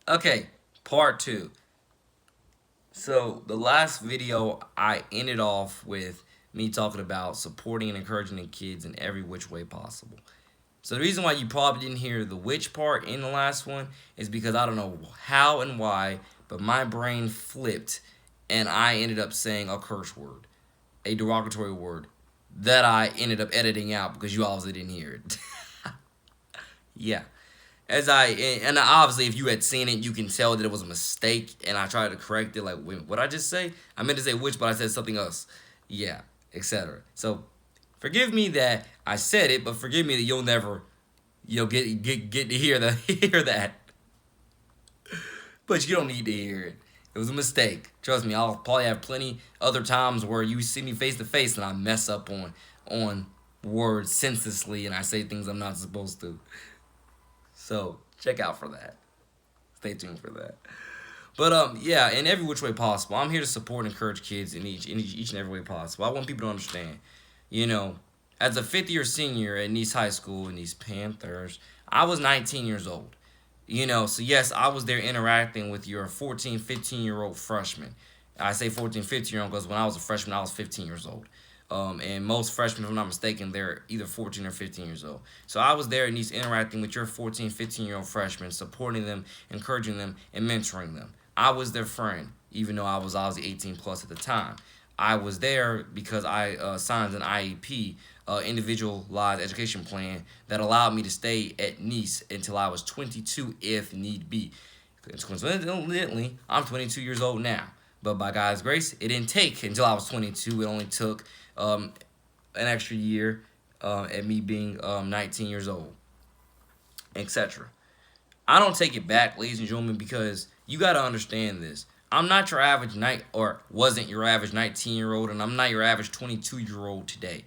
Okay, part two. So the last video I ended off with me talking about supporting and encouraging the kids in every which way possible. So the reason why you probably didn't hear the which part in the last one is because I don't know how and why, but my brain flipped and I ended up saying a curse word, a derogatory word that I ended up editing out because you obviously didn't hear it. Yeah. As I and obviously, if you had seen it, you can tell that it was a mistake, and I tried to correct it. Like, wait, what I just say? I meant to say which, but I said something else. Yeah, etc. So, forgive me that I said it, but forgive me that you'll get to hear the hear that. But you don't need to hear it. It was a mistake. Trust me. I'll probably have plenty other times where you see me face to face and I mess up on words senselessly and I say things I'm not supposed to. So check out for that. Stay tuned for that. But yeah, in every which way possible, I'm here to support and encourage kids in each and every way possible. I want people to understand, you know, as a fifth year senior at Nice High School in Nice Panthers, I was 19 years old. So yes, I was there interacting with your 14, 15-year-old freshman. I say 14, 15-year-old because when I was a freshman, I was 15 years old. And most freshmen, if I'm not mistaken, they're either 14 or 15 years old. So I was there and he's interacting with your 14, 15-year-old freshmen, supporting them, encouraging them, and mentoring them. I was their friend, even though I was obviously 18 plus at the time. I was there because I signed an IEP, individualized education plan, that allowed me to stay at Nice until I was 22 if need be. Coincidentally, I'm 22 years old now. But by God's grace, it didn't take until I was 22. It only took an extra year at me being 19 years old, etc. I don't take it back, ladies and gentlemen, because you got to understand this. I'm not your average night, or wasn't your average 19-year-old, and I'm not your average 22-year-old today.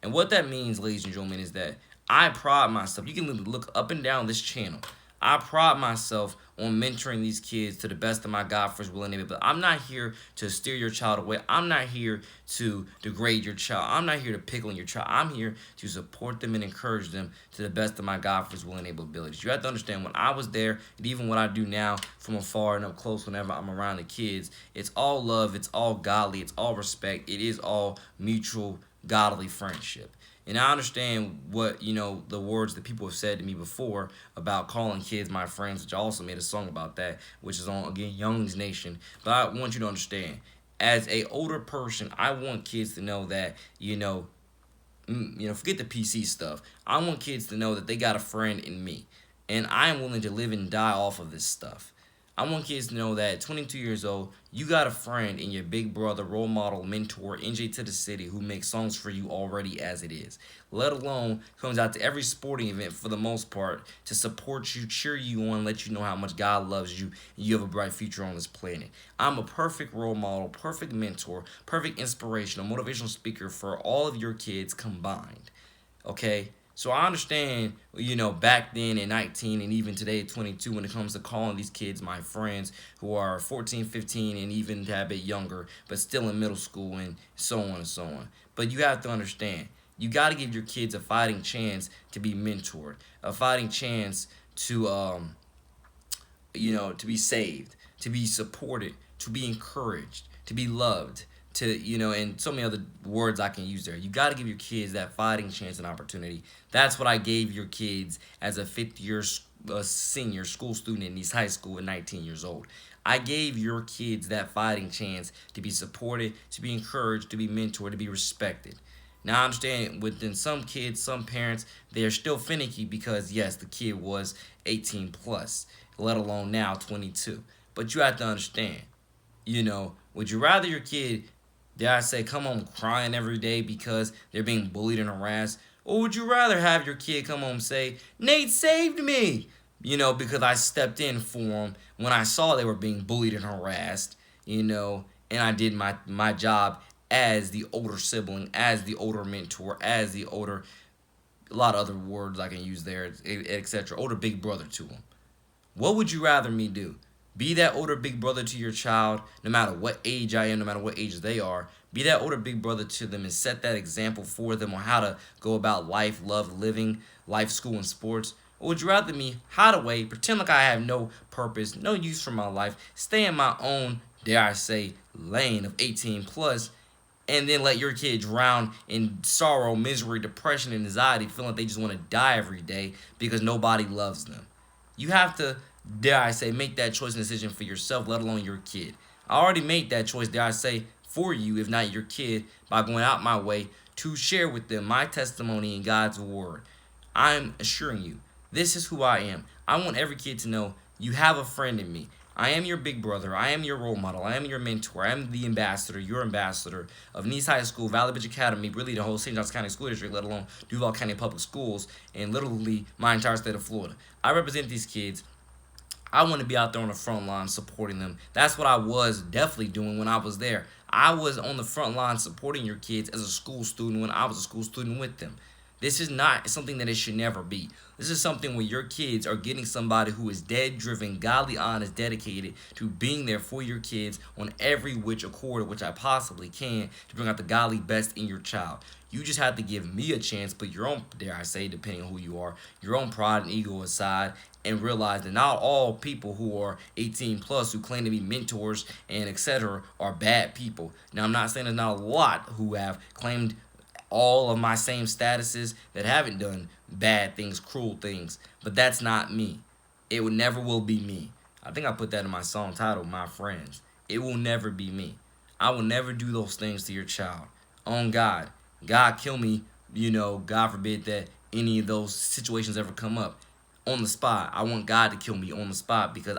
And what that means, ladies and gentlemen, is that I pride myself. You can look up and down this channel. I pride myself on mentoring these kids to the best of my God-first will and ability. But I'm not here to steer your child away. I'm not here to degrade your child. I'm not here to pick on your child. I'm here to support them and encourage them to the best of my God-first will and abilities. You have to understand, when I was there, and even what I do now from afar and up close whenever I'm around the kids, it's all love, it's all godly, it's all respect, it is all mutual godly friendship. And I understand what, the words that people have said to me before about calling kids my friends, which I also made a song about that, which is on, again, Young's Nation. But I want you to understand, as a older person, I want kids to know that, forget the PC stuff. I want kids to know that they got a friend in me. And I am willing to live and die off of this stuff. I want kids to know that at 22 years old, you got a friend in your big brother, role model, mentor, NJ2TheCity, who makes songs for you already as it is. Let alone comes out to every sporting event for the most part to support you, cheer you on, let you know how much God loves you, and you have a bright future on this planet. I'm a perfect role model, perfect mentor, perfect inspirational, motivational speaker for all of your kids combined. Okay? So I understand, back then at 19 and even today at 22, when it comes to calling these kids my friends who are 14, 15, and even a bit younger, but still in middle school and so on and so on. But you have to understand, you got to give your kids a fighting chance to be mentored, a fighting chance to be saved, to be supported, to be encouraged, to be loved, and so many other words I can use there. You got to give your kids that fighting chance and opportunity. That's what I gave your kids as a fifth-year senior school student in East High School at 19 years old. I gave your kids that fighting chance to be supported, to be encouraged, to be mentored, to be respected. Now, I understand within some kids, some parents, they're still finicky because, yes, the kid was 18 plus, let alone now 22. But you have to understand, would you rather your kid, dare I say, come home crying every day because they're being bullied and harassed? Or would you rather have your kid come home and say, Nate saved me, because I stepped in for them when I saw they were being bullied and harassed, and I did my job as the older sibling, as the older mentor, as the older, a lot of other words I can use there, etc., older big brother to them. What would you rather me do? Be that older big brother to your child, no matter what age I am, no matter what age they are. Be that older big brother to them and set that example for them on how to go about life, love, living, life, school, and sports. Or would you rather me hide away, pretend like I have no purpose, no use for my life, stay in my own, dare I say, lane of 18 plus, and then let your kid drown in sorrow, misery, depression, and anxiety, feeling like they just want to die every day because nobody loves them? You have to, dare I say, make that choice and decision for yourself, let alone your kid. I already made that choice, dare I say, for you, if not your kid, by going out my way to share with them my testimony in God's word. I'm assuring you, this is who I am. I want every kid to know you have a friend in me. I am your big brother. I am your role model. I am your mentor. I am the ambassador, your ambassador of Nice High School, Valley Beach Academy, really the whole St. Johns County School District, let alone Duval County Public Schools, and literally my entire state of Florida. I represent these kids. I want to be out there on the front line supporting them. That's what I was definitely doing when I was there. I was on the front line supporting your kids as a school student when I was a school student with them. This is not something that it should never be. This is something where your kids are getting somebody who is dead driven, godly, honest, dedicated to being there for your kids on every which accord which I possibly can to bring out the godly best in your child. You just have to give me a chance, put your own, dare I say, depending on who you are, your own pride and ego aside, and realize that not all people who are 18 plus who claim to be mentors and etc. are bad people. Now, I'm not saying there's not a lot who have claimed all of my same statuses that haven't done bad things, cruel things, but that's not me. It would never will be me. I think I put that in my song title, My Friends. It will never be me. I will never do those things to your child. On God. God kill me, God forbid that any of those situations ever come up. On the spot. I want God to kill me on the spot because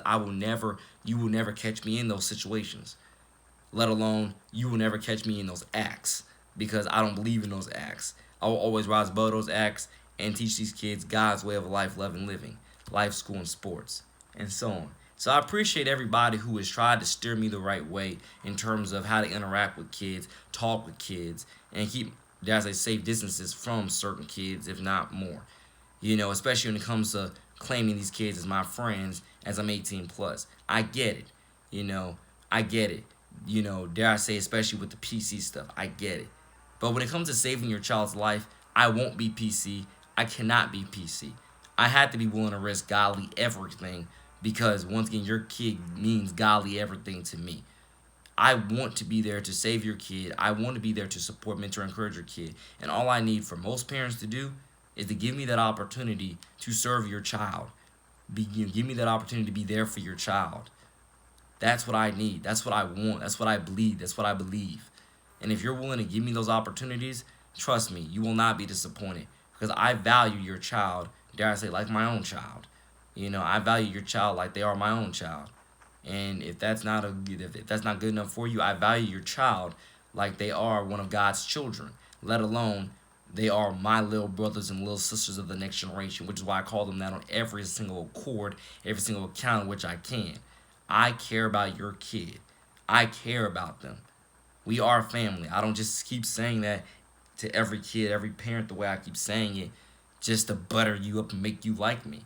you will never catch me in those situations. Let alone, you will never catch me in those acts because I don't believe in those acts. I will always rise above those acts and teach these kids God's way of life, love, and living, life, school, and sports, and so on. So I appreciate everybody who has tried to steer me the right way in terms of how to interact with kids, talk with kids, and keep, as I say, safe distances from certain kids, if not more. Especially when it comes to claiming these kids as my friends as I'm 18 plus. I get it. I get it. Dare I say, especially with the PC stuff, I get it. But when it comes to saving your child's life, I won't be PC. I cannot be PC. I had to be willing to risk godly everything because, once again, your kid means godly everything to me. I want to be there to save your kid. I want to be there to support, mentor, encourage your kid. And all I need for most parents to do is to give me that opportunity to serve your child. Give me that opportunity to be there for your child. That's what I need. That's what I want. That's what I bleed. That's what I believe. And if you're willing to give me those opportunities, trust me, you will not be disappointed because I value your child, dare I say, like my own child. I value your child like they are my own child. And if that's not good enough for you, I value your child like they are one of God's children, let alone they are my little brothers and little sisters of the next generation, which is why I call them that on every single accord, every single account in which I can. I care about your kid. I care about them. We are family. I don't just keep saying that to every kid, every parent the way I keep saying it just to butter you up and make you like me.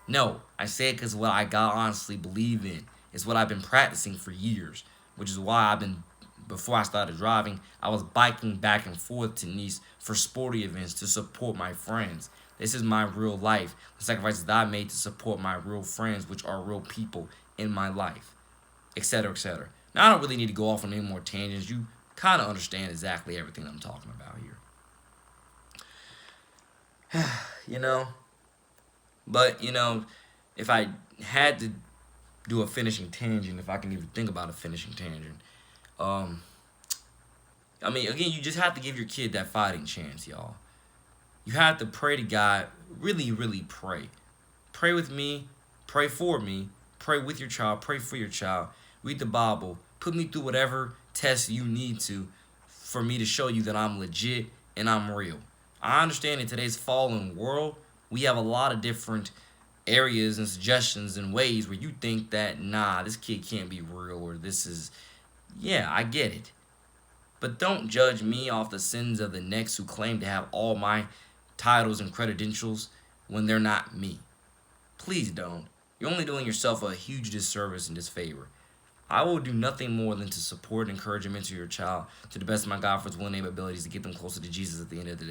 No, I say it because what I God honestly believe in. It's what I've been practicing for years, which is why before I started driving, I was biking back and forth to Nice for sporting events to support my friends. This is my real life. The sacrifices that I made to support my real friends, which are real people in my life, etc., etc. Now, I don't really need to go off on any more tangents. You kind of understand exactly everything I'm talking about here. But, if I had to do a finishing tangent, if I can even think about a finishing tangent, again, you just have to give your kid that fighting chance, y'all. You have to pray to God, really, really pray. Pray with me, pray for me, pray with your child, pray for your child, read the Bible, put me through whatever tests you need to for me to show you that I'm legit and I'm real. I understand in today's fallen world, we have a lot of different areas and suggestions and ways where you think that, nah, this kid can't be real or this is, yeah, I get it. But don't judge me off the sins of the next who claim to have all my titles and credentials when they're not me. Please don't. You're only doing yourself a huge disservice and disfavor. I will do nothing more than to support and encourage and mentor your child to the best of my God for his will and abilities to get them closer to Jesus at the end of the day.